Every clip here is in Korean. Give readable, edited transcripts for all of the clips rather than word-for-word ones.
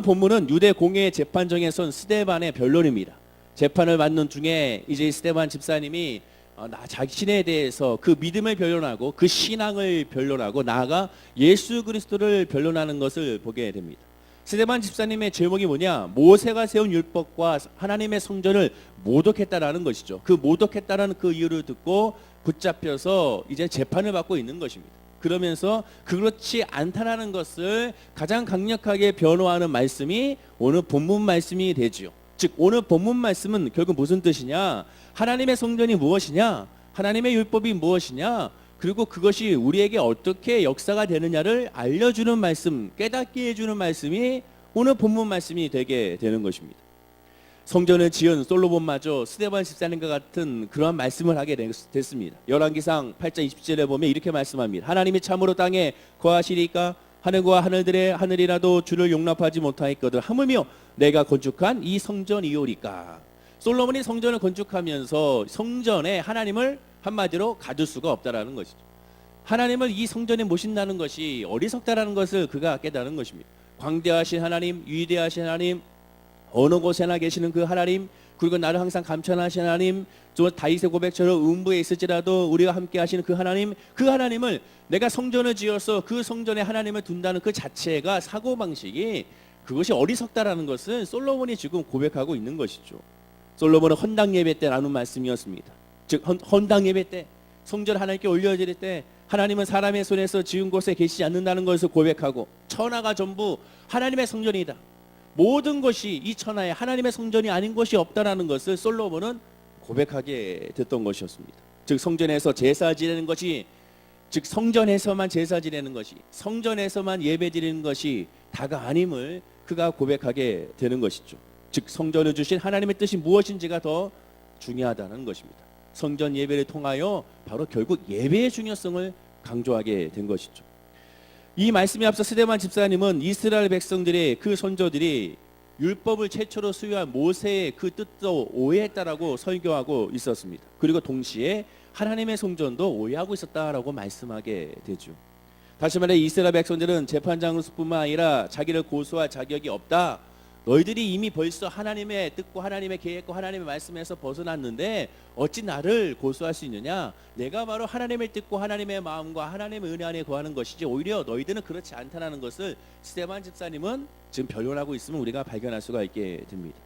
본문은 유대 공회 재판정에 선 스데반의 변론입니다. 재판을 받는 중에 이제 스데반 집사님이 자신에 대해서 그 믿음을 변론하고 그 신앙을 변론하고 나아가 예수 그리스도를 변론하는 것을 보게 됩니다. 스데반 집사님의 제목이 뭐냐? 모세가 세운 율법과 하나님의 성전을 모독했다라는 것이죠. 그 모독했다라는 그 이유를 듣고 붙잡혀서 이제 재판을 받고 있는 것입니다. 그러면서 그렇지 않다라는 것을 가장 강력하게 변호하는 말씀이 오늘 본문 말씀이 되지요. 즉 오늘 본문 말씀은 결국 무슨 뜻이냐? 하나님의 성전이 무엇이냐? 하나님의 율법이 무엇이냐? 그리고 그것이 우리에게 어떻게 역사가 되느냐를 알려주는 말씀, 깨닫게 해주는 말씀이 오늘 본문 말씀이 되게 되는 것입니다. 성전을 지은 솔로몬마저 스데반 집사님과 같은 그러한 말씀을 하게 됐습니다. 열왕기상 8장 20절에 보면 이렇게 말씀합니다. 하나님이 참으로 땅에 거하시리까 하늘과 하늘이라도 주를 용납하지 못하였거든 하물며 내가 건축한 이 성전이오리까. 솔로몬이 성전을 건축하면서 성전에 하나님을 한마디로 가둘 수가 없다라는 것이죠. 하나님을 이 성전에 모신다는 것이 어리석다라는 것을 그가 깨달은 것입니다. 광대하신 하나님, 위대하신 하나님, 어느 곳에나 계시는 그 하나님, 그리고 나를 항상 감천하신 하나님, 또 다윗의 고백처럼 음부에 있을지라도 우리가 함께 하시는 그 하나님, 그 하나님을 내가 성전을 지어서 그 성전에 하나님을 둔다는 그 자체가 사고방식이 그것이 어리석다라는 것을 솔로몬이 지금 고백하고 있는 것이죠. 솔로몬은 헌당 예배 때 나눈 말씀이었습니다. 즉 헌당 예배 때 성전 하나님께 올려드릴 때 하나님은 사람의 손에서 지은 곳에 계시지 않는다는 것을 고백하고 천하가 전부 하나님의 성전이다. 모든 것이 이 천하에 하나님의 성전이 아닌 것이 없다라는 것을 솔로몬은 고백하게 됐던 것이었습니다. 즉 성전에서 제사 지내는 것이, 즉 성전에서만 제사 지내는 것이, 성전에서만 예배 드리는 것이 다가 아님을 그가 고백하게 되는 것이죠. 즉 성전을 주신 하나님의 뜻이 무엇인지가 더 중요하다는 것입니다. 성전 예배를 통하여 바로 결국 예배의 중요성을 강조하게 된 것이죠. 이 말씀에 앞서 스데반 집사님은 이스라엘 백성들의 그 선조들이 율법을 최초로 수여한 모세의 그 뜻도 오해했다라고 설교하고 있었습니다. 그리고 동시에 하나님의 성전도 오해하고 있었다라고 말씀하게 되죠. 다시 말해 이스라엘 백성들은 재판장뿐만 아니라 자기를 고소할 자격이 없다. 너희들이 이미 벌써 하나님의 뜻과 하나님의 계획과 하나님의 말씀에서 벗어났는데 어찌 나를 고소할 수 있느냐? 내가 바로 하나님의 뜻과 하나님의 마음과 하나님의 은혜 안에 거하는 것이지 오히려 너희들은 그렇지 않다는 것을 스데반 집사님은 지금 변론하고 있으면 우리가 발견할 수가 있게 됩니다.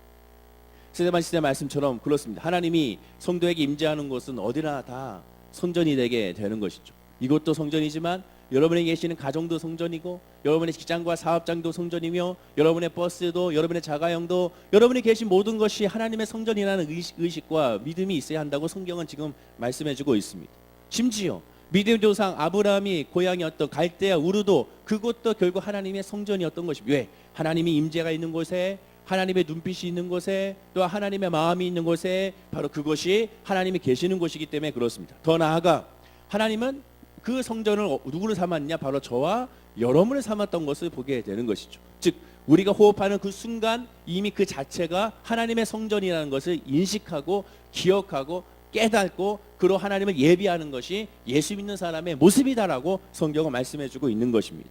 스데반 집사의 말씀처럼 그렇습니다. 하나님이 성도에게 임재하는 곳은 어디나 다 성전이 되게 되는 것이죠. 이것도 성전이지만 여러분이 계시는 가정도 성전이고 여러분의 직장과 사업장도 성전이며 여러분의 버스도 여러분의 자가용도 여러분이 계신 모든 것이 하나님의 성전이라는 의식과 믿음이 있어야 한다고 성경은 지금 말씀해주고 있습니다. 심지어 믿음의 조상 아브라함이 고향이었던 갈대아 우르도 그것도 결국 하나님의 성전이었던 것입니다. 왜? 하나님이 임재가 있는 곳에 하나님의 눈빛이 있는 곳에 또 하나님의 마음이 있는 곳에 바로 그것이 하나님이 계시는 곳이기 때문에 그렇습니다. 더 나아가 하나님은 그 성전을 누구를 삼았냐? 바로 저와 여러분을 삼았던 것을 보게 되는 것이죠. 즉 우리가 호흡하는 그 순간 이미 그 자체가 하나님의 성전이라는 것을 인식하고 기억하고 깨닫고 그로 하나님을 예비하는 것이 예수 믿는 사람의 모습이다라고 성경은 말씀해주고 있는 것입니다.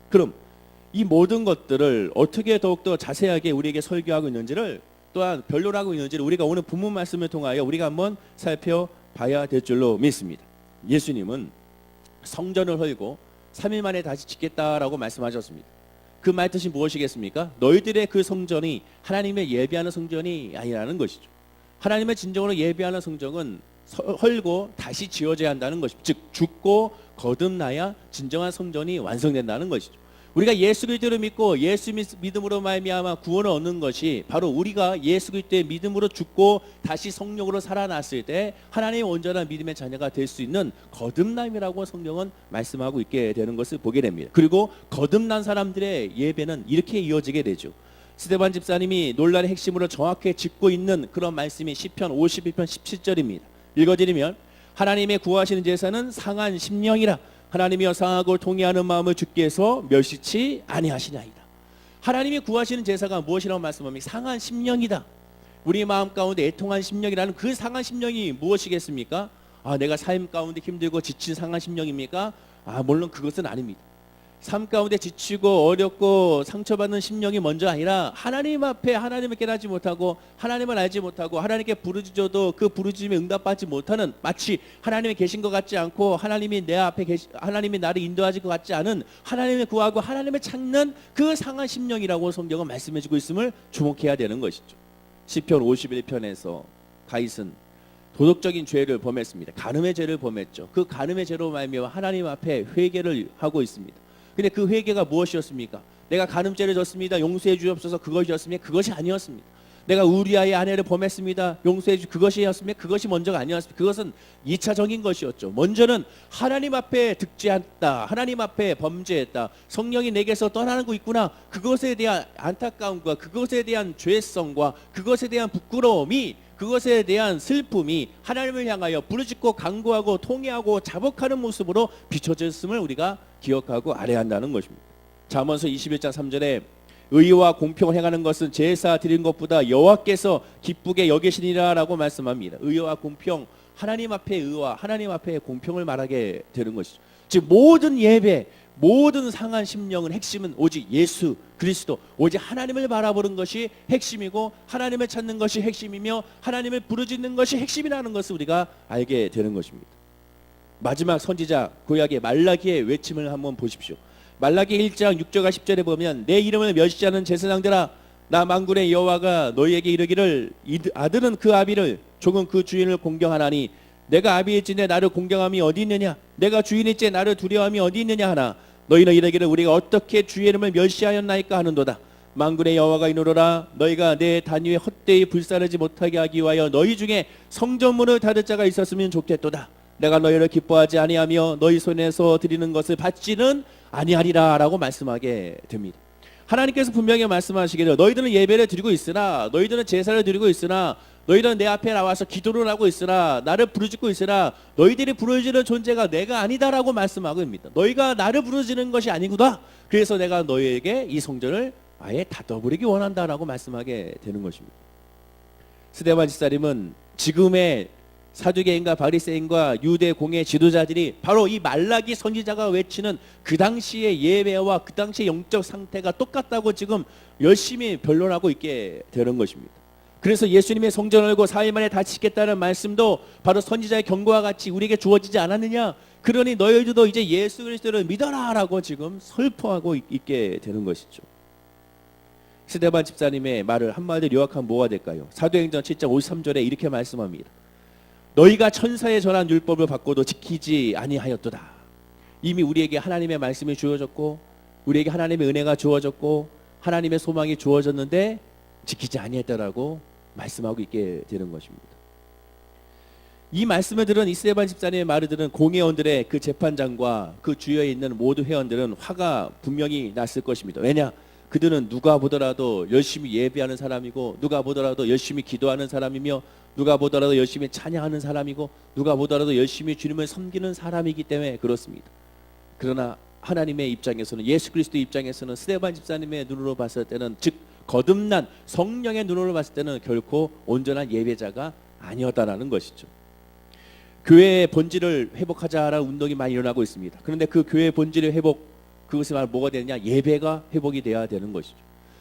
그럼 이 모든 것들을 어떻게 더욱더 자세하게 우리에게 설교하고 있는지를 또한 변론하고 있는지를 우리가 오늘 본문 말씀을 통하여 우리가 한번 살펴봐야 될 줄로 믿습니다. 예수님은 성전을 헐고 3일 만에 다시 짓겠다라고 말씀하셨습니다. 그 말 뜻이 무엇이겠습니까? 너희들의 그 성전이 하나님의 예배하는 성전이 아니라는 것이죠. 하나님의 진정으로 예배하는 성전은 헐고 다시 지어져야 한다는 것이죠. 즉 죽고 거듭나야 진정한 성전이 완성된다는 것이죠. 우리가 예수 그리스도를 믿고 예수 믿음으로 말미암아 구원을 얻는 것이 바로 우리가 예수 그리스도의 믿음으로 죽고 다시 성령으로 살아났을 때 하나님의 온전한 믿음의 자녀가 될 수 있는 거듭남이라고 성경은 말씀하고 있게 되는 것을 보게 됩니다. 그리고 거듭난 사람들의 예배는 이렇게 이어지게 되죠. 스데반 집사님이 논란의 핵심으로 정확히 짚고 있는 그런 말씀이 시편 51편 17절입니다. 읽어드리면 하나님의 구하시는 제사는 상한 심령이라 하나님이여 상하고 통회하는 마음을 주께서 멸시치 아니하시나이다. 하나님이 구하시는 제사가 무엇이라고 말씀합니까? 상한 심령이다. 우리 마음 가운데 애통한 심령이라는 그 상한 심령이 무엇이겠습니까? 내가 삶 가운데 힘들고 지친 상한 심령입니까? 물론 그것은 아닙니다. 삶 가운데 지치고 어렵고 상처받는 심령이 먼저 아니라 하나님 앞에 하나님을 깨닫지 못하고 하나님을 알지 못하고 하나님께 부르짖어도 그 부르짖음에 응답받지 못하는, 마치 하나님이 계신 것 같지 않고 하나님이 내 앞에 하나님이 나를 인도하실 것 같지 않은, 하나님을 구하고 하나님을 찾는 그 상한 심령이라고 성경은 말씀해주고 있음을 주목해야 되는 것이죠. 시편 51편에서 다윗은 도덕적인 죄를 범했습니다. 간음의 죄를 범했죠. 그 간음의 죄로 말미암아 하나님 앞에 회개를 하고 있습니다. 근데 그 회개가 무엇이었습니까? 내가 간음죄를 졌습니다. 용서해 주옵소서. 그것이었습니까? 그것이 아니었습니다. 내가 우리아의 아내를 범했습니다. 용서해 주, 그것이었습니까? 그것이 먼저가 아니었습니다. 그것은 2차적인 것이었죠. 먼저는 하나님 앞에 득죄했다. 하나님 앞에 범죄했다. 성령이 내게서 떠나는 거 있구나. 그것에 대한 안타까움과 그것에 대한 죄성과 그것에 대한 부끄러움이, 그것에 대한 슬픔이 하나님을 향하여 부르짖고 간구하고 통회하고 자복하는 모습으로 비춰졌음을 우리가 기억하고 알아야 한다는 것입니다. 잠언서 21장 3절에 의와 공평을 행하는 것은 제사 드리는 것보다 여호와께서 기쁘게 여기시니라 라고 말씀합니다. 의와 공평, 하나님 앞에 의와 하나님 앞에 공평을 말하게 되는 것이죠. 즉 모든 예배, 모든 상한 심령은 핵심은 오직 예수 그리스도, 오직 하나님을 바라보는 것이 핵심이고 하나님을 찾는 것이 핵심이며 하나님을 부르짖는 것이 핵심이라는 것을 우리가 알게 되는 것입니다. 마지막 선지자 구약의 말라기의 외침을 한번 보십시오. 말라기 1장 6절과 10절에 보면 내 이름을 멸시하는 제사장들아, 나 만군의 여호와가 너희에게 이르기를 아들은 그 아비를 종은 그 주인을 공경하나니 내가 아비일진데 나를 공경함이 어디 있느냐, 내가 주인일지에 나를 두려움이 어디 있느냐 하나 너희는 이르기를 우리가 어떻게 주의 이름을 멸시하였나이까 하는도다. 만군의 여호와가 이르노라, 너희가 내 단위에 헛되이 불사르지 못하게 하기 위하여 너희 중에 성전문을 닫을 자가 있었으면 좋겠도다. 내가 너희를 기뻐하지 아니하며 너희 손에서 드리는 것을 받지는 아니하리라 라고 말씀하게 됩니다. 하나님께서 분명히 말씀하시기를 너희들은 예배를 드리고 있으나, 너희들은 제사를 드리고 있으나, 너희들은 내 앞에 나와서 기도를 하고 있으나, 나를 부르짖고 있으나 너희들이 부르짖는 존재가 내가 아니다라고 말씀하고 있습니다. 너희가 나를 부르짖는 것이 아니구나. 그래서 내가 너희에게 이 성전을 아예 닫아버리기 원한다라고 말씀하게 되는 것입니다. 스데반 집사님은 지금의 사두개인과 바리새인과 유대 공의 지도자들이 바로 이 말라기 선지자가 외치는 그 당시의 예배와 그 당시의 영적 상태가 똑같다고 지금 열심히 변론하고 있게 되는 것입니다. 그래서 예수님의 성전을 열고 4일 만에 다치겠다는 말씀도 바로 선지자의 경고와 같이 우리에게 주어지지 않았느냐. 그러니 너희들도 이제 예수 그리스도를 믿어라 라고 지금 설포하고 있게 되는 것이죠. 스데반 집사님의 말을 한마디로 요약하면 뭐가 될까요? 사도행전 7장 53절에 이렇게 말씀합니다. 너희가 천사의 전한 율법을 받고도 지키지 아니하였도다. 이미 우리에게 하나님의 말씀이 주어졌고 우리에게 하나님의 은혜가 주어졌고 하나님의 소망이 주어졌는데 지키지 아니했다라고 말씀하고 있게 되는 것입니다. 이 말씀을 들은 이 스데반 집사님의 말을 들은 공회원들의 그 재판장과 그 주위에 있는 모두 회원들은 화가 분명히 났을 것입니다. 왜냐? 그들은 누가 보더라도 열심히 예배하는 사람이고, 누가 보더라도 열심히 기도하는 사람이며, 누가 보더라도 열심히 찬양하는 사람이고, 누가 보더라도 열심히 주님을 섬기는 사람이기 때문에 그렇습니다. 그러나 하나님의 입장에서는, 예수 그리스도 입장에서는 스데반 집사님의 눈으로 봤을 때는, 즉 거듭난 성령의 눈으로 봤을 때는 결코 온전한 예배자가 아니었다라는 것이죠. 교회의 본질을 회복하자라는 운동이 많이 일어나고 있습니다. 그런데 그 교회의 본질의 회복, 그것이 바로 뭐가 되느냐? 예배가 회복이 돼야 되는 것이죠.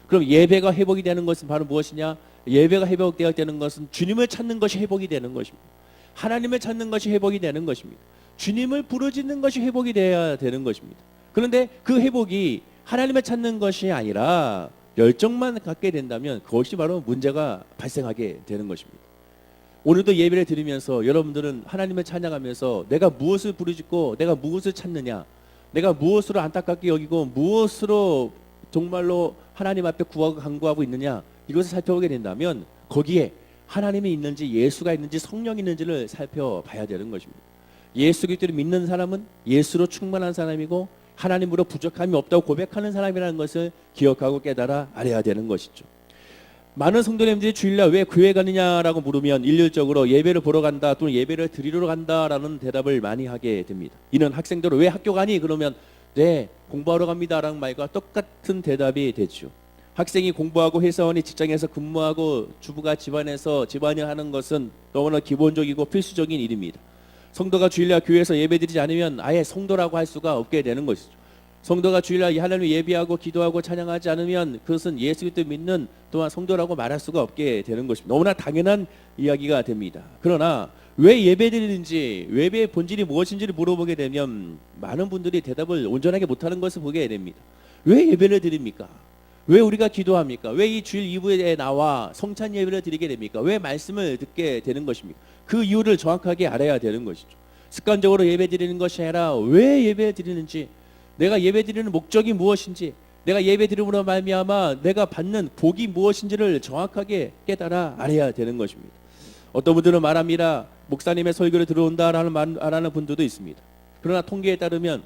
그럼 예배가 회복이 되는 것은 바로 무엇이냐? 예배가 회복되어야 되는 것은 주님을 찾는 것이 회복이 되는 것입니다. 하나님을 찾는 것이 회복이 되는 것입니다. 주님을 부르짖는 것이 회복이 되어야 되는 것입니다. 그런데 그 회복이 하나님을 찾는 것이 아니라 열정만 갖게 된다면 그것이 바로 문제가 발생하게 되는 것입니다. 오늘도 예배를 드리면서 여러분들은 하나님을 찬양하면서 내가 무엇을 부르짖고 내가 무엇을 찾느냐, 내가 무엇으로 안타깝게 여기고 무엇으로 정말로 하나님 앞에 구하고 간구하고 있느냐, 이것을 살펴보게 된다면 거기에 하나님이 있는지 예수가 있는지 성령이 있는지를 살펴봐야 되는 것입니다. 예수 그리스도를 믿는 사람은 예수로 충만한 사람이고 하나님으로 부족함이 없다고 고백하는 사람이라는 것을 기억하고 깨달아 알아야 되는 것이죠. 많은 성도님들이 주일날 왜 교회 가느냐라고 물으면 일률적으로 예배를 보러 간다 또는 예배를 드리러 간다라는 대답을 많이 하게 됩니다. 이는 학생들은 왜 학교 가니? 그러면 네, 공부하러 갑니다라는 말과 똑같은 대답이 되죠. 학생이 공부하고 회사원이 직장에서 근무하고 주부가 집안에서 집안일 하는 것은 너무나 기본적이고 필수적인 일입니다. 성도가 주일날 교회에서 예배드리지 않으면 아예 성도라고 할 수가 없게 되는 것이죠. 성도가 주일날 하나님을 예배하고 기도하고 찬양하지 않으면 그것은 예수 그리스도 믿는 또한 성도라고 말할 수가 없게 되는 것입니다. 너무나 당연한 이야기가 됩니다. 그러나 왜 예배드리는지, 예배의 본질이 무엇인지를 물어보게 되면 많은 분들이 대답을 온전하게 못하는 것을 보게 됩니다. 왜 예배를 드립니까? 왜 우리가 기도합니까? 왜 이 주일 이브에 나와 성찬 예배를 드리게 됩니까? 왜 말씀을 듣게 되는 것입니까? 그 이유를 정확하게 알아야 되는 것이죠. 습관적으로 예배 드리는 것이 아니라 왜 예배 드리는지, 내가 예배 드리는 목적이 무엇인지, 내가 예배 드림으로 말미암아 내가 받는 복이 무엇인지를 정확하게 깨달아 알아야 되는 것입니다. 어떤 분들은 말합니다. 목사님의 설교를 들어온다라는 말하는 분들도 있습니다. 그러나 통계에 따르면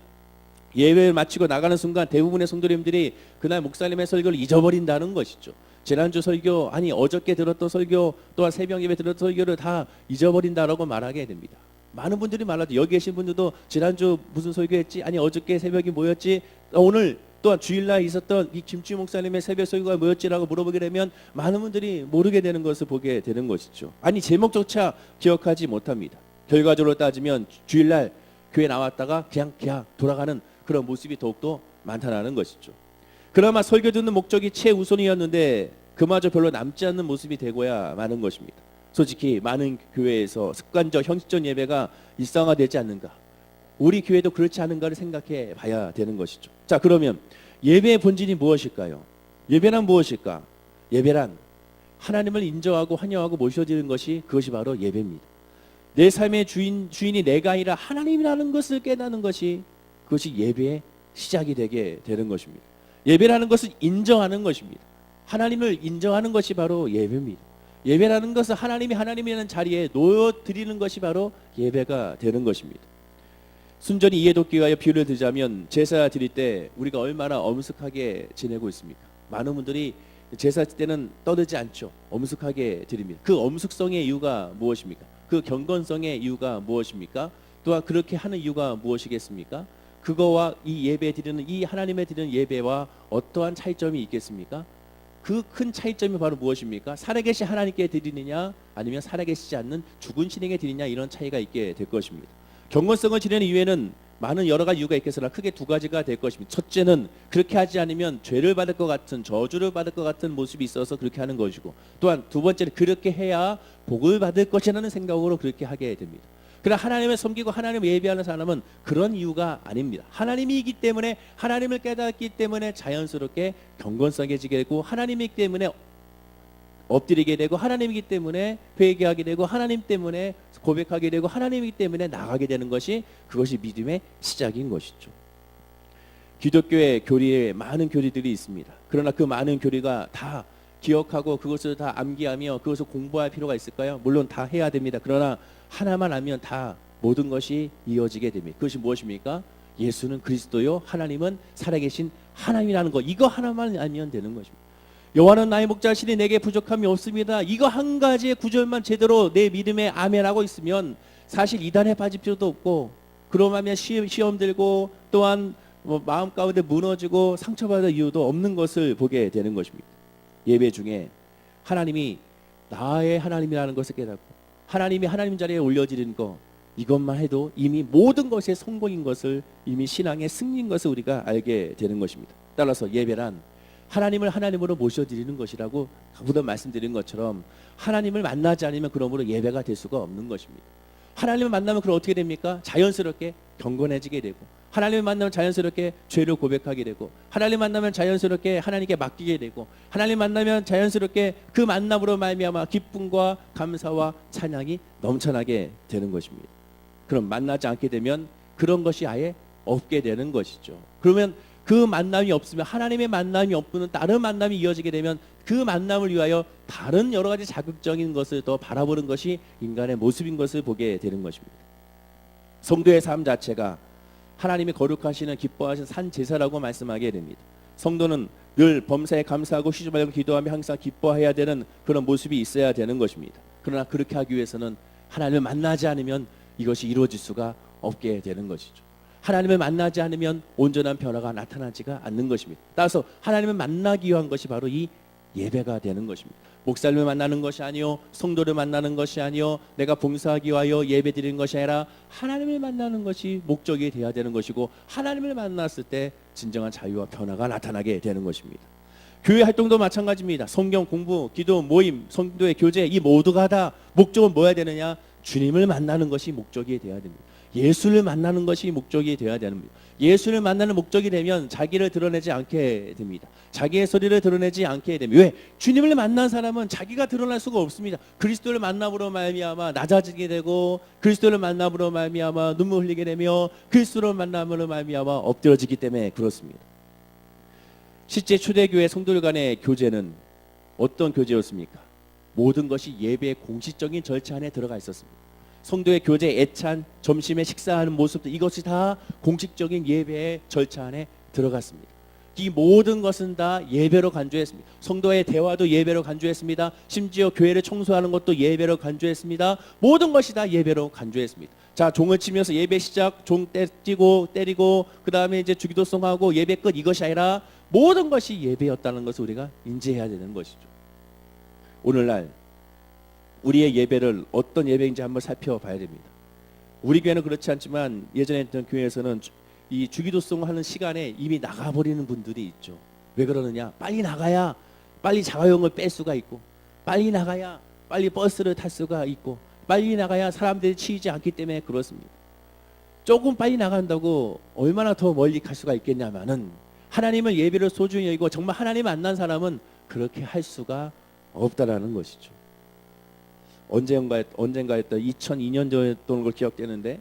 예배를 마치고 나가는 순간 대부분의 성도님들이 그날 목사님의 설교를 잊어버린다는 것이죠. 지난주 설교, 아니 어저께 들었던 설교, 또한 새벽 예배 들었던 설교를 다 잊어버린다라고 말하게 됩니다. 많은 분들이 말하죠. 여기 계신 분들도 지난주 무슨 설교했지? 아니 어저께 새벽이 뭐였지? 오늘 또한 주일날 있었던 이 김치 목사님의 새벽 설교가 뭐였지라고 물어보게 되면 많은 분들이 모르게 되는 것을 보게 되는 것이죠. 아니 제목조차 기억하지 못합니다. 결과적으로 따지면 주일날 교회 나왔다가 그냥 돌아가는 그런 모습이 더욱더 많다는 것이죠. 그나마 설교 듣는 목적이 최우선이었는데 그마저 별로 남지 않는 모습이 되고야 마는 것입니다. 솔직히 많은 교회에서 습관적 형식적 예배가 일상화되지 않는가, 우리 교회도 그렇지 않은가를 생각해 봐야 되는 것이죠. 자, 그러면 예배의 본질이 무엇일까요? 예배란 무엇일까? 예배란 하나님을 인정하고 환영하고 모셔드리는 것이, 그것이 바로 예배입니다. 내 삶의 주인이 내가 아니라 하나님이라는 것을 깨닫는 것이, 그것이 예배의 시작이 되게 되는 것입니다. 예배라는 것은 인정하는 것입니다. 하나님을 인정하는 것이 바로 예배입니다. 예배라는 것은 하나님이 하나님이라는 자리에 놓여드리는 것이 바로 예배가 되는 것입니다. 순전히 이해돋기 위하여 비유를 들자면 제사 드릴 때 우리가 얼마나 엄숙하게 지내고 있습니까? 많은 분들이 제사 때는 떠들지 않죠. 엄숙하게 드립니다. 그 엄숙성의 이유가 무엇입니까? 그 경건성의 이유가 무엇입니까? 또한 그렇게 하는 이유가 무엇이겠습니까? 그거와 이 예배 드리는, 이 하나님의 드리는 예배와 어떠한 차이점이 있겠습니까? 그 큰 차이점이 바로 무엇입니까? 살아계신 하나님께 드리느냐, 아니면 살아계시지 않는 죽은 신에게 드리느냐, 이런 차이가 있게 될 것입니다. 경건성을 지내는 이유에는 많은 여러 가지 이유가 있겠으나 크게 두 가지가 될 것입니다. 첫째는 그렇게 하지 않으면 죄를 받을 것 같은, 저주를 받을 것 같은 모습이 있어서 그렇게 하는 것이고, 또한 두 번째는 그렇게 해야 복을 받을 것이라는 생각으로 그렇게 하게 됩니다. 그러나 하나님을 섬기고 하나님을 예배하는 사람은 그런 이유가 아닙니다. 하나님이기 때문에, 하나님을 깨닫기 때문에 자연스럽게 경건성해지게 되고, 하나님이기 때문에 엎드리게 되고, 하나님이기 때문에 회개하게 되고, 하나님 때문에 고백하게 되고, 하나님이기 때문에 나가게 되는 것이, 그것이 믿음의 시작인 것이죠. 기독교의 교리에 많은 교리들이 있습니다. 그러나 그 많은 교리가 다 기억하고 그것을 다 암기하며 그것을 공부할 필요가 있을까요? 물론 다 해야 됩니다. 그러나 하나만 알면 다 모든 것이 이어지게 됩니다. 그것이 무엇입니까? 예수는 그리스도요, 하나님은 살아계신 하나님이라는 것, 이거 하나만 알면 되는 것입니다. 여호와는 나의 목자시니 내게 부족함이 없습니다. 이거 한 가지의 구절만 제대로 내 믿음에 아멘하고 있으면 사실 이단에 빠질 필요도 없고, 그러면 시험 들고 또한 마음 가운데 무너지고 상처받을 이유도 없는 것을 보게 되는 것입니다. 예배 중에 하나님이 나의 하나님이라는 것을 깨닫고 하나님이 하나님 자리에 올려지는 것, 이것만 해도 이미 모든 것의 성공인 것을, 이미 신앙의 승리인 것을 우리가 알게 되는 것입니다. 따라서 예배란 하나님을 하나님으로 모셔드리는 것이라고 가부터 말씀드린 것처럼, 하나님을 만나지 않으면 그러므로 예배가 될 수가 없는 것입니다. 하나님을 만나면 그럼 어떻게 됩니까? 자연스럽게 경건해지게 되고, 하나님을 만나면 자연스럽게 죄를 고백하게 되고, 하나님을 만나면 자연스럽게 하나님께 맡기게 되고, 하나님을 만나면 자연스럽게 그 만남으로 말미암아 기쁨과 감사와 찬양이 넘쳐나게 되는 것입니다. 그럼 만나지 않게 되면 그런 것이 아예 없게 되는 것이죠. 그러면 그 만남이 없으면, 하나님의 만남이 없는 다른 만남이 이어지게 되면 그 만남을 위하여 다른 여러 가지 자극적인 것을 더 바라보는 것이 인간의 모습인 것을 보게 되는 것입니다. 성도의 삶 자체가 하나님이 거룩하시는 기뻐하시는 산 제사라고 말씀하게 됩니다. 성도는 늘 범사에 감사하고 쉬지 말고 기도하며 항상 기뻐해야 되는 그런 모습이 있어야 되는 것입니다. 그러나 그렇게 하기 위해서는 하나님을 만나지 않으면 이것이 이루어질 수가 없게 되는 것이죠. 하나님을 만나지 않으면 온전한 변화가 나타나지가 않는 것입니다. 따라서 하나님을 만나기 위한 것이 바로 이 예배가 되는 것입니다. 목사님을 만나는 것이 아니요, 성도를 만나는 것이 아니요, 내가 봉사하기 위하여 예배 드리는 것이 아니라 하나님을 만나는 것이 목적이 되어야 되는 것이고, 하나님을 만났을 때 진정한 자유와 변화가 나타나게 되는 것입니다. 교회 활동도 마찬가지입니다. 성경 공부, 기도, 모임, 성도의 교제, 이 모두가 다 목적은 뭐야 되느냐? 주님을 만나는 것이 목적이 되어야 됩니다. 예수를 만나는 것이 목적이 되어야 됩니다. 예수를 만나는 목적이 되면 자기를 드러내지 않게 됩니다. 자기의 소리를 드러내지 않게 됩니다. 왜? 주님을 만난 사람은 자기가 드러날 수가 없습니다. 그리스도를 만남으로 말미암아 낮아지게 되고, 그리스도를 만남으로 말미암아 눈물 흘리게 되며, 그리스도를 만남으로 말미암아 엎드러지기 때문에 그렇습니다. 실제 초대교회 성도들 간의 교제는 어떤 교제였습니까? 모든 것이 예배의 공식적인 절차 안에 들어가 있었습니다. 성도의 교제, 애찬, 점심에 식사하는 모습도 이것이 다 공식적인 예배의 절차 안에 들어갔습니다. 이 모든 것은 다 예배로 간주했습니다. 성도의 대화도 예배로 간주했습니다. 심지어 교회를 청소하는 것도 예배로 간주했습니다. 모든 것이 다 예배로 간주했습니다. 자, 종을 치면서 예배 시작, 종 때리고 그 다음에 이제 주기도송하고 예배 끝, 이것이 아니라 모든 것이 예배였다는 것을 우리가 인지해야 되는 것이죠. 오늘날 우리의 예배를 어떤 예배인지 한번 살펴봐야 됩니다. 우리 교회는 그렇지 않지만 예전에 있던 교회에서는 이 주기도송 하는 시간에 이미 나가버리는 분들이 있죠. 왜 그러느냐? 빨리 나가야 빨리 자가용을 뺄 수가 있고, 빨리 나가야 빨리 버스를 탈 수가 있고, 빨리 나가야 사람들이 치이지 않기 때문에 그렇습니다. 조금 빨리 나간다고 얼마나 더 멀리 갈 수가 있겠냐면은, 하나님을 예배를 소중히 여기고 정말 하나님 만난 사람은 그렇게 할 수가 없다라는 것이죠. 언젠가 했던 2002년 전에 걸 기억되는데,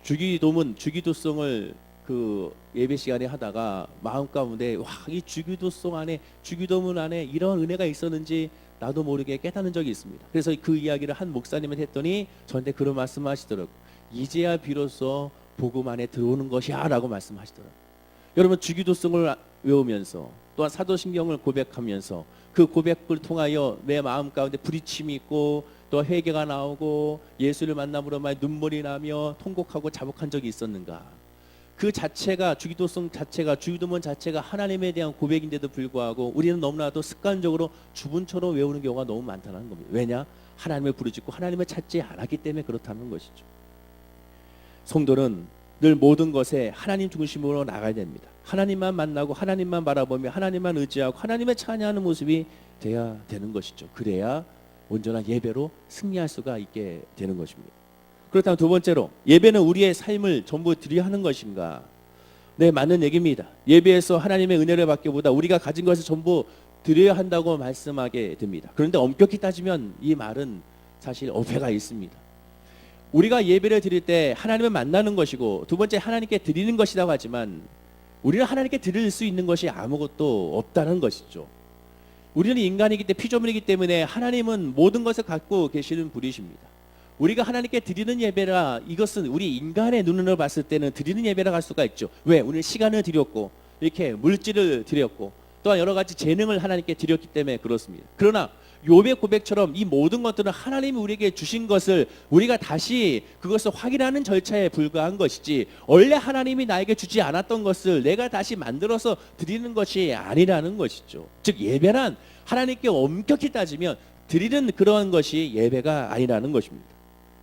주기도송을 그 예배 시간에 하다가 마음 가운데 이 주기도송 안에, 주기도문 안에 이런 은혜가 있었는지 나도 모르게 깨닫는 적이 있습니다. 그래서 그 이야기를 한 목사님한테 했더니 저한테 그런 말씀하시더라고요. 이제야 비로소 복음 안에 들어오는 것이야 라고 말씀하시더라고요. 여러분, 주기도송을 외우면서 또한 사도신경을 고백하면서 그 고백을 통하여 내 마음 가운데 부딪힘이 있고 또 회개가 나오고 예수를 만남으로 말 눈물이 나며 통곡하고 자복한 적이 있었는가? 그 자체가, 주기도송 자체가, 주기도문 자체가 하나님에 대한 고백인데도 불구하고 우리는 너무나도 습관적으로 주문처럼 외우는 경우가 너무 많다는 겁니다. 왜냐? 하나님을 부르짖고 하나님을 찾지 않았기 때문에 그렇다는 것이죠. 성도는 늘 모든 것에 하나님 중심으로 나가야 됩니다. 하나님만 만나고 하나님만 바라보며 하나님만 의지하고 하나님을 찬양하는 모습이 돼야 되는 것이죠. 그래야 온전한 예배로 승리할 수가 있게 되는 것입니다. 그렇다면 두 번째로, 예배는 우리의 삶을 전부 드려야 하는 것인가? 네, 맞는 얘기입니다. 예배에서 하나님의 은혜를 받기보다 우리가 가진 것을 전부 드려야 한다고 말씀하게 됩니다. 그런데 엄격히 따지면 이 말은 사실 어폐가 있습니다. 우리가 예배를 드릴 때 하나님을 만나는 것이고, 두 번째 하나님께 드리는 것이라고 하지만 우리는 하나님께 드릴 수 있는 것이 아무것도 없다는 것이죠. 우리는 인간이기 때문에, 피조물이기 때문에 하나님은 모든 것을 갖고 계시는 분이십니다. 우리가 하나님께 드리는 예배라, 이것은 우리 인간의 눈으로 봤을 때는 드리는 예배라고 할 수가 있죠. 왜? 우리는 시간을 드렸고 이렇게 물질을 드렸고 또한 여러 가지 재능을 하나님께 드렸기 때문에 그렇습니다. 그러나 욥의 고백처럼 이 모든 것들은 하나님이 우리에게 주신 것을 우리가 다시 그것을 확인하는 절차에 불과한 것이지, 원래 하나님이 나에게 주지 않았던 것을 내가 다시 만들어서 드리는 것이 아니라는 것이죠. 즉, 예배란 하나님께 엄격히 따지면 드리는 그런 것이 예배가 아니라는 것입니다.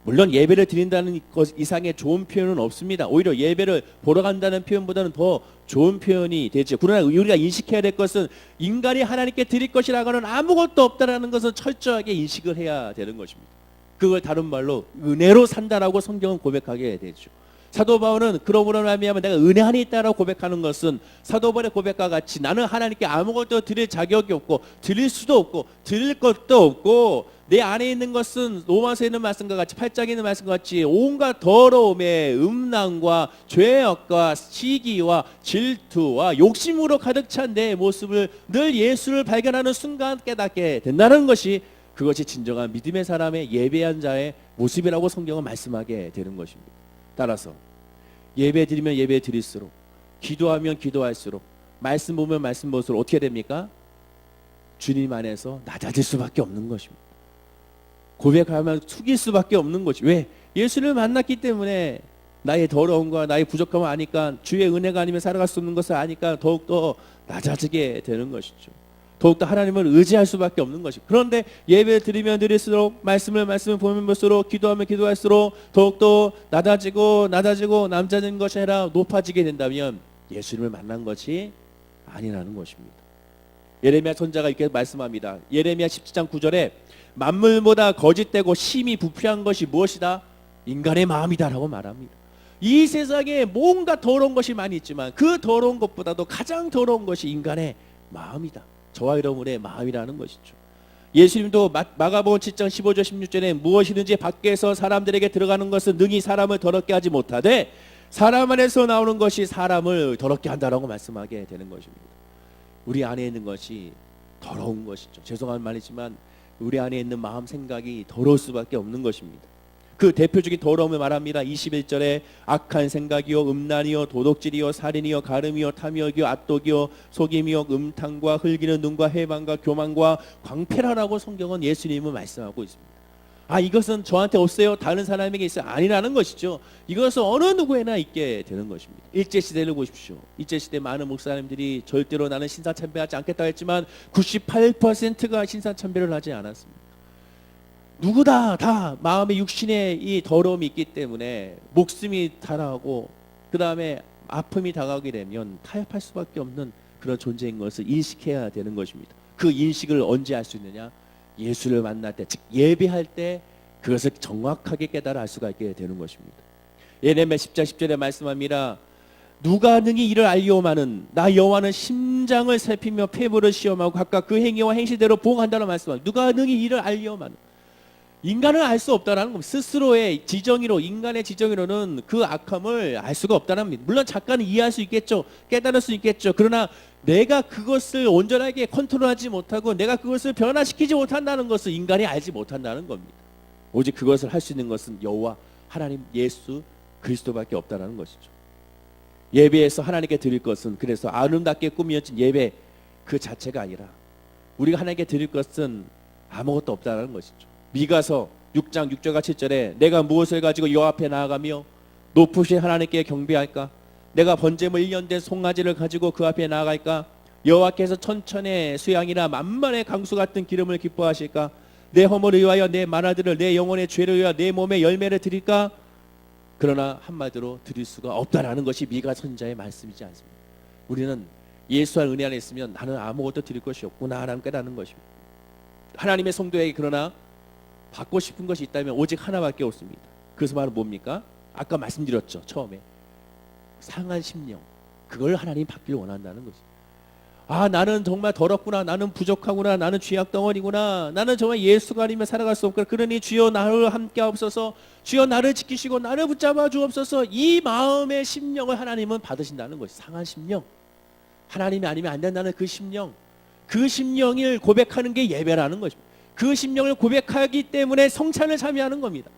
물론 예배를 드린다는 것 이상의 좋은 표현은 없습니다. 오히려 예배를 보러 간다는 표현보다는 더 좋은 표현이 되죠. 그러나 우리가 인식해야 될 것은 인간이 하나님께 드릴 것이라고는 아무것도 없다라는 것을 철저하게 인식을 해야 되는 것입니다. 그걸 다른 말로 은혜로 산다라고 성경은 고백하게 되죠. 사도 바울은 그러므로 말미암아 내가 은혜 안에 있다라고 고백하는 것은 사도 바울의 고백과 같이 나는 하나님께 아무것도 드릴 자격이 없고 드릴 수도 없고 드릴 것도 없고, 내 안에 있는 것은 로마서에 있는 말씀과 같이, 8장에 있는 말씀과 같이 온갖 더러움에 음란과 죄악과 시기와 질투와 욕심으로 가득 찬 내 모습을 늘 예수를 발견하는 순간 깨닫게 된다는 것이, 그것이 진정한 믿음의 사람의 예배한 자의 모습이라고 성경은 말씀하게 되는 것입니다. 따라서 예배 드리면 예배 드릴수록, 기도하면 기도할수록, 말씀 보면 말씀 볼수록 어떻게 됩니까? 주님 안에서 낮아질 수밖에 없는 것입니다. 고백하면 숙일 수밖에 없는 것이, 왜? 예수를 만났기 때문에 나의 더러움과 나의 부족함을 아니까, 주의 은혜가 아니면 살아갈 수 없는 것을 아니까 더욱더 낮아지게 되는 것이죠. 더욱더 하나님을 의지할 수밖에 없는 것이. 그런데 예배를 드리면 드릴수록, 말씀을 보면 볼수록, 기도하면 기도할수록 더욱더 낮아지고 남자진 것이 아니라 높아지게 된다면 예수님을 만난 것이 아니라는 것입니다. 예레미야 선지자가 이렇게 말씀합니다. 예레미야 17장 9절에 만물보다 거짓되고 심히 부패한 것이 무엇이다? 인간의 마음이다라고 말합니다. 이 세상에 뭔가 더러운 것이 많이 있지만 그 더러운 것보다도 가장 더러운 것이 인간의 마음이다. 저와 여러분의 마음이라는 것이죠. 예수님도 마가복음 7장 15절 16절에 무엇이든지 밖에서 사람들에게 들어가는 것은 능히 사람을 더럽게 하지 못하되 사람 안에서 나오는 것이 사람을 더럽게 한다라고 말씀하게 되는 것입니다. 우리 안에 있는 것이 더러운 것이죠. 죄송한 말이지만 우리 안에 있는 마음 생각이 더러울 수밖에 없는 것입니다. 그 대표적인 더러움을 말합니다. 21절에 악한 생각이요 음란이요 도둑질이요 살인이요 가늠이요 탐욕이요 앗독이요 속임이요 음탕과 흘기는 눈과 해방과 교만과 광폐라라고 성경은 예수님은 말씀하고 있습니다. 이것은 저한테 없어요? 다른 사람에게 있어요? 아니라는 것이죠. 이것은 어느 누구에나 있게 되는 것입니다. 일제시대를 보십시오. 일제시대 많은 목사님들이 절대로 나는 신사참배하지 않겠다 했지만 98%가 신사참배를 하지 않았습니다. 누구다 다 마음의 육신에 이 더러움이 있기 때문에 목숨이 타락하고 그 다음에 아픔이 다가오게 되면 타협할 수밖에 없는 그런 존재인 것을 인식해야 되는 것입니다. 그 인식을 언제 할 수 있느냐? 예수를 만날 때, 즉 예배할 때 그것을 정확하게 깨달아 알 수가 있게 되는 것입니다. 예레미야 10장 10절에 말씀합니다. 누가 능히 이를 알리오마는 나 여호와는 심장을 살피며 폐부를 시험하고 각각 그 행위와 행실대로 보응한다는 말씀합니다. 누가 능히 이를 알리오마는 인간은 알 수 없다라는 겁니다. 스스로의 지정의로, 인간의 지정의로는 그 악함을 알 수가 없다는 겁니다. 물론 작가는 이해할 수 있겠죠. 깨달을 수 있겠죠. 그러나 내가 그것을 온전하게 컨트롤하지 못하고 내가 그것을 변화시키지 못한다는 것을 인간이 알지 못한다는 겁니다. 오직 그것을 할 수 있는 것은 여호와 하나님 예수 그리스도밖에 없다는 것이죠. 예배에서 하나님께 드릴 것은 그래서 아름답게 꾸며진 예배 그 자체가 아니라 우리가 하나님께 드릴 것은 아무것도 없다는 것이죠. 미가서 6장 6절과 7절에 내가 무엇을 가지고 여호와 앞에 나아가며 높으신 하나님께 경배할까? 내가 번제물 1년 된 송아지를 가지고 그 앞에 나아갈까? 여호와께서 천천의 수양이나 만만의 강수 같은 기름을 기뻐하실까? 내 허물을 위하여 내 만화들을 내 영혼의 죄를 위하여 내 몸의 열매를 드릴까? 그러나 한마디로 드릴 수가 없다라는 것이 미가 선지자의 말씀이지 않습니까? 우리는 예수와 은혜 안에 있으면 나는 아무것도 드릴 것이 없구나 라는 깨닫는 것입니다. 하나님의 성도에게 그러나 받고 싶은 것이 있다면 오직 하나밖에 없습니다. 그것은 바로 뭡니까? 아까 말씀드렸죠. 처음에 상한 심령, 그걸 하나님 받기를 원한다는 거죠. 나는 정말 더럽구나, 나는 부족하구나, 나는 죄악 덩어리구나, 나는 정말 예수가 아니면 살아갈 수 없구나. 그러니 주여 나를 함께 하옵소서, 주여 나를 지키시고 나를 붙잡아 주옵소서. 이 마음의 심령을 하나님은 받으신다는 것이 상한 심령, 하나님이 아니면 안 된다는 그 심령, 그 심령을 고백하는 게 예배라는 것입니다. 그 심령을 고백하기 때문에 성찬을 참여하는 겁니다.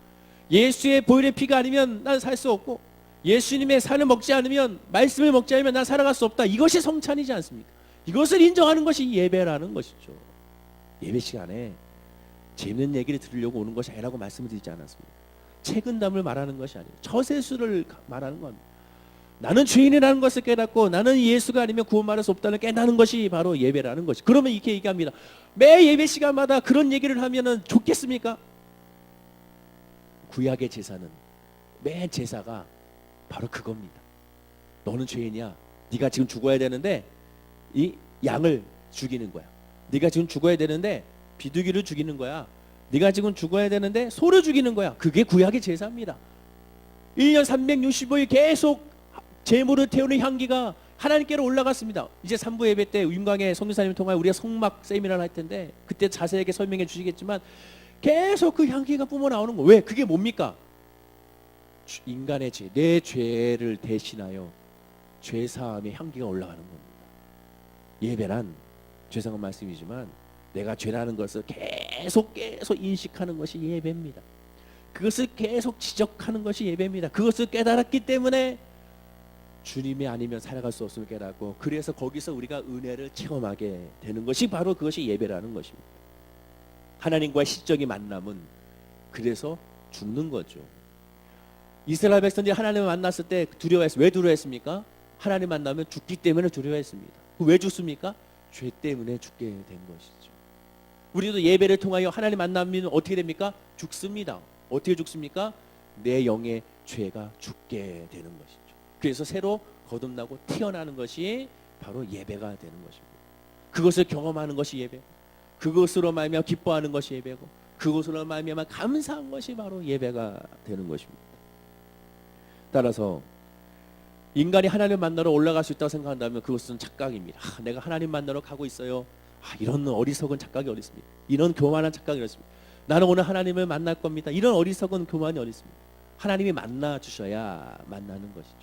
예수의 보혈의 피가 아니면 난 살 수 없고 예수님의 살을 먹지 않으면, 말씀을 먹지 않으면 난 살아갈 수 없다. 이것이 성찬이지 않습니까? 이것을 인정하는 것이 예배라는 것이죠. 예배 시간에 재밌는 얘기를 들으려고 오는 것이 아니라고 말씀을 드리지 않았습니다. 책은담을 말하는 것이 아니에요. 처세수를 말하는 겁니다. 나는 죄인이라는 것을 깨닫고 나는 예수가 아니면 구원받을 수 없다는 깨닫는 것이 바로 예배라는 것이. 그러면 이렇게 얘기합니다. 매 예배 시간마다 그런 얘기를 하면은 좋겠습니까? 구약의 제사는 매 제사가 바로 그겁니다. 너는 죄인이야. 네가 지금 죽어야 되는데 이 양을 죽이는 거야. 네가 지금 죽어야 되는데 비둘기를 죽이는 거야. 네가 지금 죽어야 되는데 소를 죽이는 거야. 그게 구약의 제사입니다. 1년 365일 계속 제물을 태우는 향기가 하나님께로 올라갔습니다. 이제 3부 예배 때 윤광의 선교사님을 통하여 우리가 성막 세미나를 할 텐데 그때 자세하게 설명해 주시겠지만 계속 그 향기가 뿜어나오는 거예요. 왜? 그게 뭡니까? 인간의 죄, 내 죄를 대신하여 죄사함의 향기가 올라가는 겁니다. 예배란 죄송한 말씀이지만 내가 죄라는 것을 계속 인식하는 것이 예배입니다. 그것을 계속 지적하는 것이 예배입니다. 그것을 깨달았기 때문에 주님이 아니면 살아갈 수 없음을 깨닫고, 그래서 거기서 우리가 은혜를 체험하게 되는 것이 바로 그것이 예배라는 것입니다. 하나님과의 실적인 만남은 그래서 죽는 거죠. 이스라엘 백성들이 하나님을 만났을 때 두려워했어요. 왜 두려워했습니까? 하나님 만나면 죽기 때문에 두려워했습니다. 왜 죽습니까? 죄 때문에 죽게 된 것이죠. 우리도 예배를 통하여 하나님 만나면 어떻게 됩니까? 죽습니다. 어떻게 죽습니까? 내 영의 죄가 죽게 되는 것이죠. 그래서 새로 거듭나고 태어나는 것이 바로 예배가 되는 것입니다. 그것을 경험하는 것이 예배고, 그것으로 말미암아 기뻐하는 것이 예배고, 그것으로 말미암아 감사한 것이 바로 예배가 되는 것입니다. 따라서 인간이 하나님 만나러 올라갈 수 있다고 생각한다면 그것은 착각입니다. 내가 하나님 만나러 가고 있어요. 이런 어리석은 착각이 어디 있습니까? 이런 교만한 착각이 어디 있습니까? 나는 오늘 하나님을 만날 겁니다. 이런 어리석은 교만이 어디 있습니까? 하나님이 만나 주셔야 만나는 것이죠.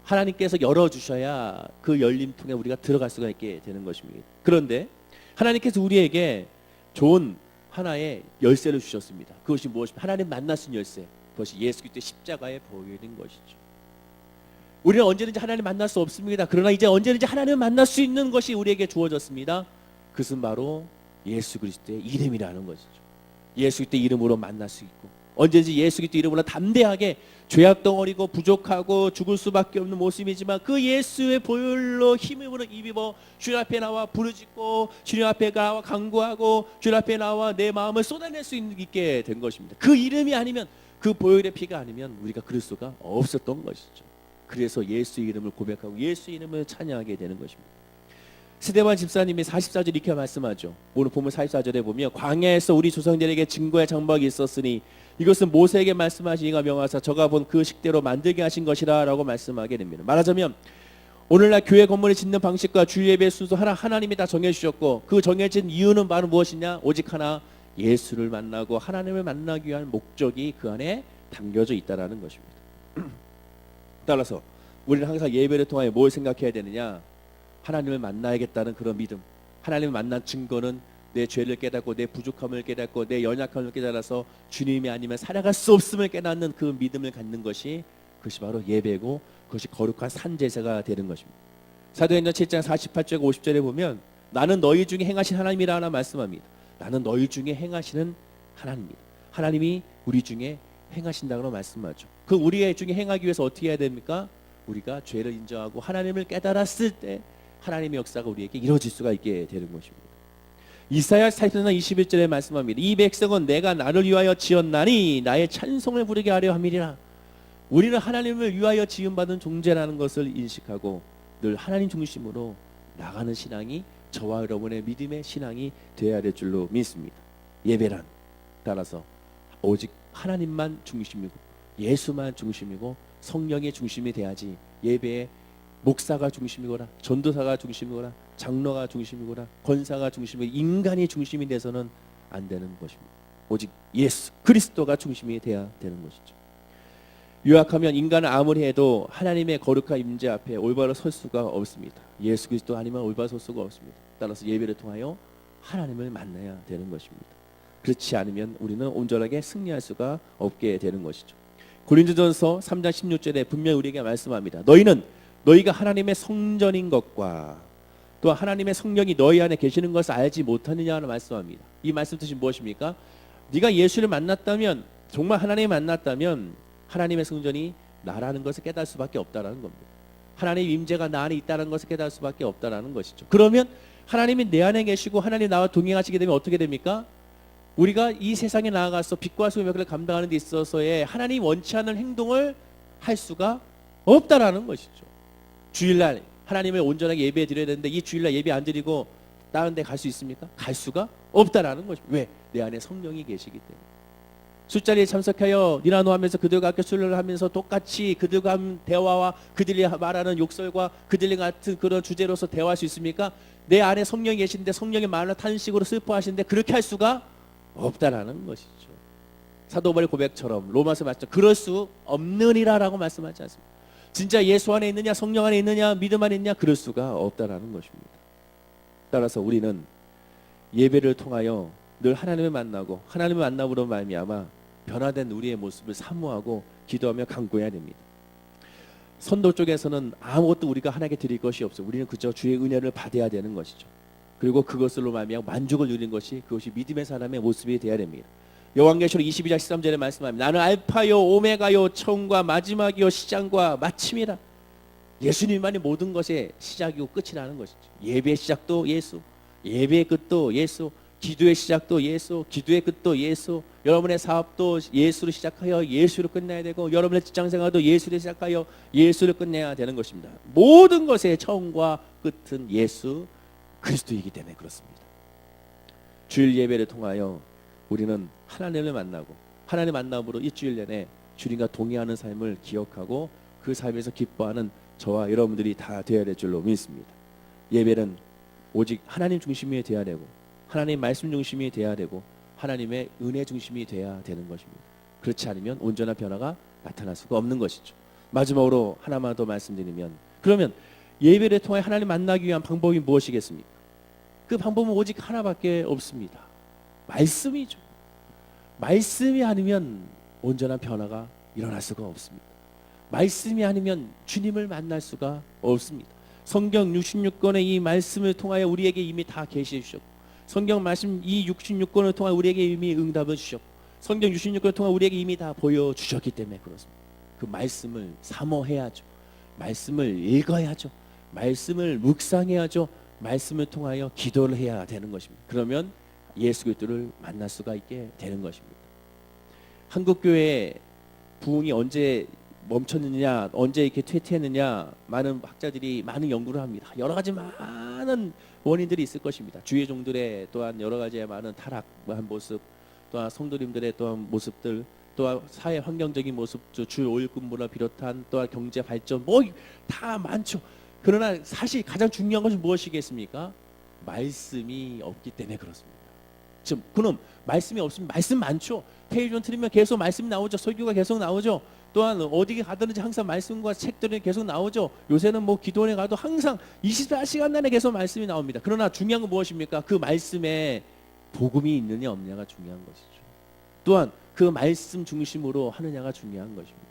하나님께서 열어주셔야 그 열림통에 우리가 들어갈 수가 있게 되는 것입니다. 그런데 하나님께서 우리에게 좋은 하나의 열쇠를 주셨습니다. 그것이 무엇입니까? 하나님 만날 수 있는 열쇠. 그것이 예수 그리스도의 십자가에 보이는 것이죠. 우리는 언제든지 하나님 만날 수 없습니다. 그러나 이제 언제든지 하나님을 만날 수 있는 것이 우리에게 주어졌습니다. 그것은 바로 예수 그리스도의 이름이라는 것이죠. 예수 그리스도의 이름으로 만날 수 있고, 언제든지 예수 그리스도 이름으로 담대하게 죄악 덩어리고 부족하고 죽을 수밖에 없는 모습이지만 그 예수의 보혈로 힘입어 입어 주님 앞에 나와 부르짖고 주님 앞에 나와 간구하고 주님 앞에 나와 내 마음을 쏟아낼 수 있게 된 것입니다. 그 이름이 아니면, 그 보혈의 피가 아니면 우리가 그럴 수가 없었던 것이죠. 그래서 예수 이름을 고백하고 예수 이름을 찬양하게 되는 것입니다. 스데반 집사님이 44절 이렇게 말씀하죠. 오늘 보면 44절에 보면 광야에서 우리 조상들에게 증거의 장막이 있었으니 이것은 모세에게 말씀하신 이가 명하사 저가 본 그 식대로 만들게 하신 것이라 라고 말씀하게 됩니다. 말하자면 오늘날 교회 건물을 짓는 방식과 주일 예배 순서 하나님이 다 정해주셨고, 그 정해진 이유는 바로 무엇이냐? 오직 하나, 예수를 만나고 하나님을 만나기 위한 목적이 그 안에 담겨져 있다는 것입니다. 따라서 우리는 항상 예배를 통하여 뭘 생각해야 되느냐? 하나님을 만나야겠다는 그런 믿음. 하나님을 만난 증거는 내 죄를 깨닫고 내 부족함을 깨닫고 내 연약함을 깨달아서 주님이 아니면 살아갈 수 없음을 깨닫는 그 믿음을 갖는 것이, 그것이 바로 예배고, 그것이 거룩한 산제사가 되는 것입니다. 사도행전 7장 48절 50절에 보면 나는 너희 중에 행하신 하나님이라 하나 말씀합니다. 나는 너희 중에 행하시는 하나님입니다. 하나님이 우리 중에 행하신다고 말씀하죠. 그 우리 중에 행하기 위해서 어떻게 해야 됩니까? 우리가 죄를 인정하고 하나님을 깨달았을 때 하나님의 역사가 우리에게 이루어질 수가 있게 되는 것입니다. 이사야 44장 21절에 말씀합니다. 이 백성은 내가 나를 위하여 지었나니 나의 찬송을 부르게 하려 함이리라. 우리는 하나님을 위하여 지음받은 존재라는 것을 인식하고 늘 하나님 중심으로 나가는 신앙이 저와 여러분의 믿음의 신앙이 되어야 될 줄로 믿습니다. 예배란 따라서 오직 하나님만 중심이고 예수만 중심이고 성령의 중심이 돼야지, 예배의 목사가 중심이거나 전도사가 중심이거나 장로가 중심이거나 권사가 중심이고 인간이 중심이 돼서는 안 되는 것입니다. 오직 예수 그리스도가 중심이 돼야 되는 것이죠. 요약하면 인간은 아무리 해도 하나님의 거룩한 임재 앞에 올바로 설 수가 없습니다. 예수 그리스도 아니면 올바로 설 수가 없습니다. 따라서 예배를 통하여 하나님을 만나야 되는 것입니다. 그렇지 않으면 우리는 온전하게 승리할 수가 없게 되는 것이죠. 고린도전서 3장 16절에 분명히 우리에게 말씀합니다. 너희는 너희가 하나님의 성전인 것과 또 하나님의 성령이 너희 안에 계시는 것을 알지 못하느냐는 말씀합니다. 이 말씀 뜻이 무엇입니까? 네가 예수를 만났다면, 정말 하나님을 만났다면 하나님의 성전이 나라는 것을 깨달을 수밖에 없다라는 겁니다. 하나님의 임재가 나 안에 있다는 것을 깨달을 수밖에 없다라는 것이죠. 그러면 하나님이 내 안에 계시고 하나님 나와 동행하시게 되면 어떻게 됩니까? 우리가 이 세상에 나아가서 빛과 소금의 역할을 감당하는 데 있어서의 하나님 원치 않는 행동을 할 수가 없다라는 것이죠. 주일날 하나님을 온전하게 예배 드려야 되는데 이 주일날 예배 안 드리고 다른 데 갈 수 있습니까? 갈 수가 없다라는 것입니다. 왜? 내 안에 성령이 계시기 때문에. 술자리에 참석하여 니나노 하면서 그들과 함께 술을 하면서 똑같이 그들과 한 대화와 그들이 말하는 욕설과 그들과 같은 그런 주제로서 대화할 수 있습니까? 내 안에 성령이 계신데 성령의 말로 탄식으로 슬퍼하시는데 그렇게 할 수가 없다라는 것이죠. 사도 바울의 고백처럼 로마서 말씀 그럴 수 없느니라라고 말씀하지 않습니다. 진짜 예수 안에 있느냐 성령 안에 있느냐 믿음 안에 있느냐 그럴 수가 없다라는 것입니다. 따라서 우리는 예배를 통하여 늘 하나님을 만나고 하나님을 만남으로 말미암아 변화된 우리의 모습을 사모하고 기도하며 간구해야 됩니다. 선도 쪽에서는 아무것도 우리가 하나님께 드릴 것이 없어요. 우리는 그저 주의 은혜를 받아야 되는 것이죠. 그리고 그것으로 말미암아 만족을 누리는 것이, 그것이 믿음의 사람의 모습이 되어야 됩니다. 요한계시록 22장 13절에 말씀합니다. 나는 알파요 오메가요 처음과 마지막이요 시작과 마침이라. 예수님만이 모든 것의 시작이고 끝이라는 것이죠. 예배의 시작도 예수, 예배의 끝도 예수, 기도의 시작도 예수, 기도의 끝도 예수. 여러분의 사업도 예수로 시작하여 예수로 끝내야 되고, 여러분의 직장생활도 예수로 시작하여 예수로 끝내야 되는 것입니다. 모든 것의 처음과 끝은 예수 그리스도이기 때문에 그렇습니다. 주일 예배를 통하여 우리는 하나님을 만나고, 하나님 만남으로 일주일 내내 주님과 동의하는 삶을 기억하고 그 삶에서 기뻐하는 저와 여러분들이 다 되어야 될 줄로 믿습니다. 예배는 오직 하나님 중심이 되어야 되고, 하나님 말씀 중심이 되어야 되고, 하나님의 은혜 중심이 되어야 되는 것입니다. 그렇지 않으면 온전한 변화가 나타날 수가 없는 것이죠. 마지막으로 하나만 더 말씀드리면, 그러면 예배를 통해 하나님 만나기 위한 방법이 무엇이겠습니까? 그 방법은 오직 하나밖에 없습니다. 말씀이죠. 말씀이 아니면 온전한 변화가 일어날 수가 없습니다. 말씀이 아니면 주님을 만날 수가 없습니다. 성경 66권의 이 말씀을 통하여 우리에게 이미 다 계시해 주셨고, 성경 말씀 이 66권을 통하여 우리에게 이미 응답을 주셨고, 성경 66권을 통하여 우리에게 이미 다 보여주셨기 때문에 그렇습니다. 그 말씀을 사모해야죠. 말씀을 읽어야죠. 말씀을 묵상해야죠. 말씀을 통하여 기도를 해야 되는 것입니다. 그러면 예수 그리스도를 만날 수가 있게 되는 것입니다. 한국교회 부흥이 언제 멈췄느냐, 언제 이렇게 퇴퇴했느냐, 많은 학자들이 많은 연구를 합니다. 여러 가지 많은 원인들이 있을 것입니다. 주의 종들의 또한 여러 가지의 많은 타락한 모습, 또한 성도님들의 또한 모습들, 또한 사회 환경적인 모습, 주 5일 근무를 비롯한 또한 경제 발전, 뭐 다 많죠. 그러나 사실 가장 중요한 것은 무엇이겠습니까? 말씀이 없기 때문에 그렇습니다. 지금 그럼 말씀이 없으면 말씀 많죠. 텔레비전 틀으면 계속 말씀 나오죠. 설교가 계속 나오죠. 또한 어디 가든지 항상 말씀과 책들이 계속 나오죠. 요새는 뭐 기도원에 가도 항상 24시간 내내 계속 말씀이 나옵니다. 그러나 중요한 건 무엇입니까? 그 말씀에 복음이 있느냐 없느냐가 중요한 것이죠. 또한 그 말씀 중심으로 하느냐가 중요한 것입니다.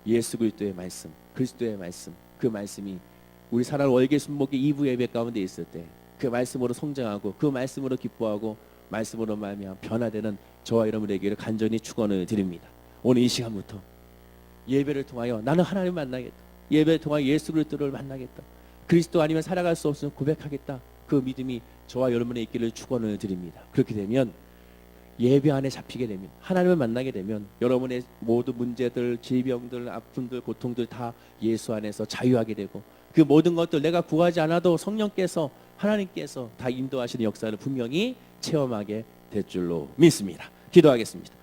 예수 그리스도의 말씀, 그리스도의 말씀, 그 말씀이 우리 사랑 월계 순복의 2부 예배 가운데 있을 때 그 말씀으로 성장하고 그 말씀으로 기뻐하고 말씀으로 말미암아 변화되는 저와 여러분에게를 간절히 축원을 드립니다. 오늘 이 시간부터 예배를 통하여 나는 하나님을 만나겠다. 예배를 통하여 예수 그리스도를 만나겠다. 그리스도 아니면 살아갈 수 없으면 고백하겠다. 그 믿음이 저와 여러분의 있기를 축원을 드립니다. 그렇게 되면 예배 안에 잡히게 되면, 하나님을 만나게 되면 여러분의 모든 문제들, 질병들, 아픔들, 고통들 다 예수 안에서 자유하게 되고, 그 모든 것들 내가 구하지 않아도 성령께서, 하나님께서 다 인도하시는 역사를 분명히 체험하게 될 줄로 믿습니다. 기도하겠습니다.